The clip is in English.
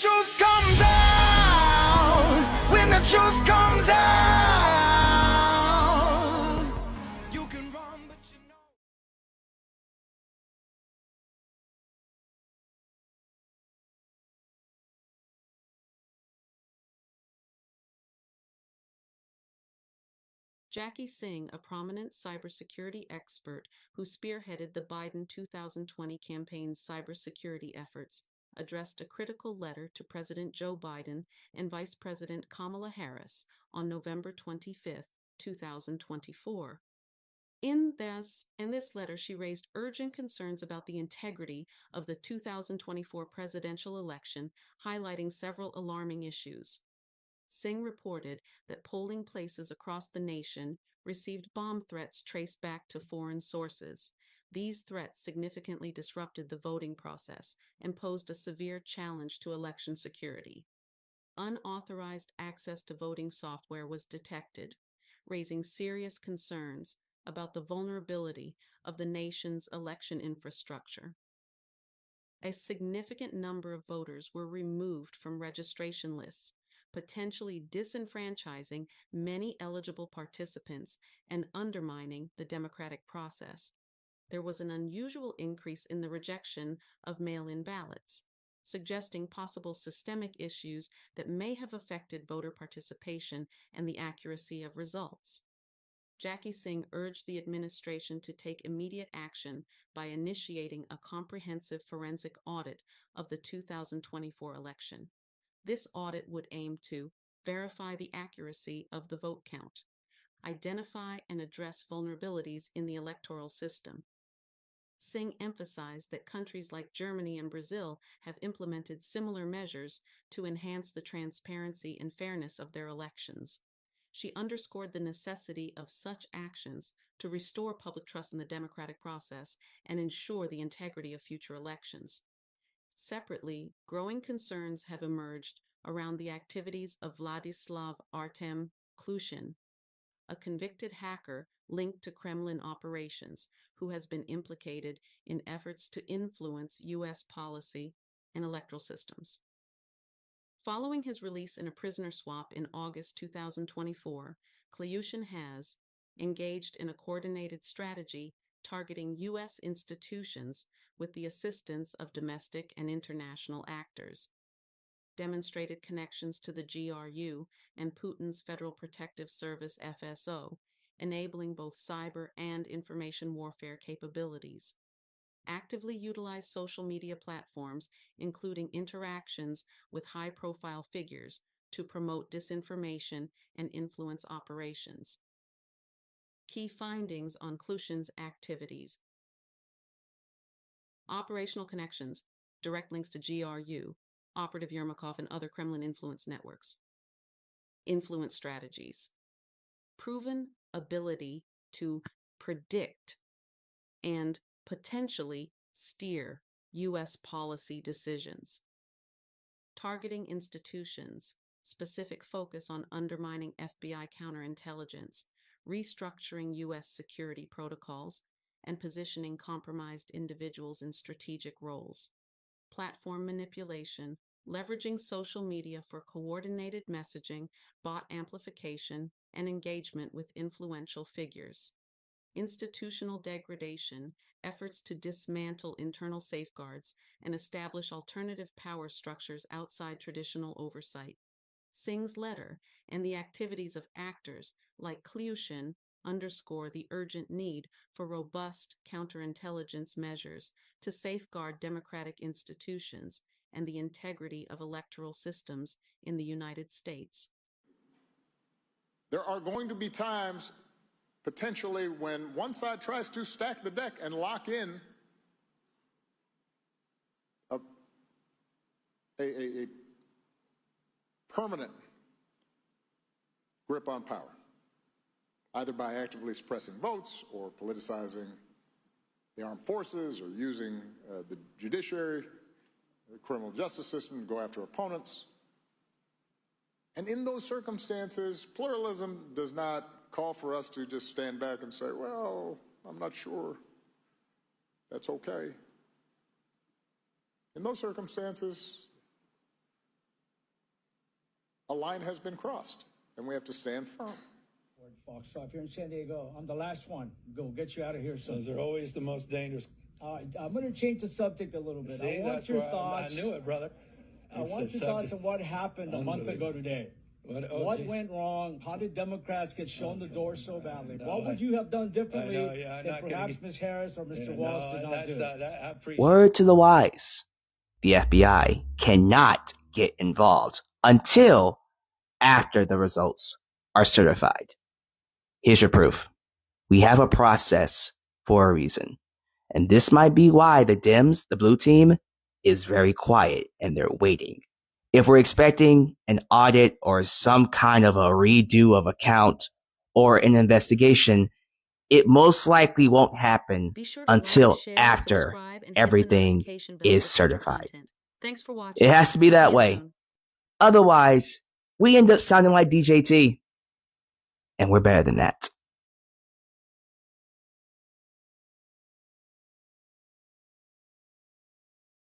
truth comes out, when the truth comes out, you can run, but you know. Jackie Singh, a prominent cybersecurity expert who spearheaded the Biden 2020 campaign's cybersecurity efforts, addressed a critical letter to President Joe Biden and Vice President Kamala Harris on November 25, 2024. In this letter, she raised urgent concerns about the integrity of the 2024 presidential election, highlighting several alarming issues. Singh reported that polling places across the nation received bomb threats traced back to foreign sources. These threats significantly disrupted the voting process and posed a severe challenge to election security. Unauthorized access to voting software was detected, raising serious concerns about the vulnerability of the nation's election infrastructure. A significant number of voters were removed from registration lists, potentially disenfranchising many eligible participants and undermining the democratic process. There was an unusual increase in the rejection of mail-in ballots, suggesting possible systemic issues that may have affected voter participation and the accuracy of results. Jackie Singh urged the administration to take immediate action by initiating a comprehensive forensic audit of the 2024 election. This audit would aim to verify the accuracy of the vote count, identify and address vulnerabilities in the electoral system. Singh emphasized that countries like Germany and Brazil have implemented similar measures to enhance the transparency and fairness of their elections. She underscored the necessity of such actions to restore public trust in the democratic process and ensure the integrity of future elections. Separately, growing concerns have emerged around the activities of Vladislav Artem Klushin, a convicted hacker linked to Kremlin operations who has been implicated in efforts to influence U.S. policy and electoral systems. Following his release in a prisoner swap in August 2024, Klyushin has engaged in a coordinated strategy targeting U.S. institutions with the assistance of domestic and international actors, demonstrated connections to the GRU and Putin's Federal Protective Service FSO, enabling both cyber and information warfare capabilities. Actively utilize social media platforms, including interactions with high-profile figures, to promote disinformation and influence operations. Key findings on Klushin's activities. Operational connections, direct links to GRU, Operative Yermakov, and other Kremlin influence networks. Influence strategies. Proven ability to predict and potentially steer U.S. policy decisions. Targeting institutions, specific focus on undermining FBI counterintelligence, restructuring U.S. security protocols, and positioning compromised individuals in strategic roles. Platform manipulation, leveraging social media for coordinated messaging, bot amplification, and engagement with influential figures. Institutional degradation, efforts to dismantle internal safeguards and establish alternative power structures outside traditional oversight. Singh's letter and the activities of actors like Klyushin underscore the urgent need for robust counterintelligence measures to safeguard democratic institutions and the integrity of electoral systems in the United States. There are going to be times, potentially, when one side tries to stack the deck and lock in a permanent grip on power, either by actively suppressing votes or politicizing the armed forces or using the judiciary, the criminal justice system to go after opponents. And in those circumstances, pluralism does not call for us to just stand back and say, well, I'm not sure that's okay. In those circumstances, line has been crossed, and we have to stand firm. Fox, if you're in San Diego, I'm the last one. Go get you out of here. So Those are always the most dangerous. I'm going to change the subject a little bit. See, I want that's your where thoughts. I knew it, brother. I want your thoughts on what happened a month ago today. What went wrong? How did Democrats get shown the door so badly? What would you have done differently that perhaps Ms. Harris or Mr. Walz did not do? I appreciate Word to the wise. The FBI cannot get involved until after the results are certified. Here's your proof. We have a process for a reason. And this might be why the Dems, the blue team, is very quiet and they're waiting. If we're expecting an audit or some kind of a redo of a count or an investigation, it most likely won't happen until after everything is certified. Thanks for watching. It has to be that way. Otherwise, we end up sounding like DJT. And we're better than that.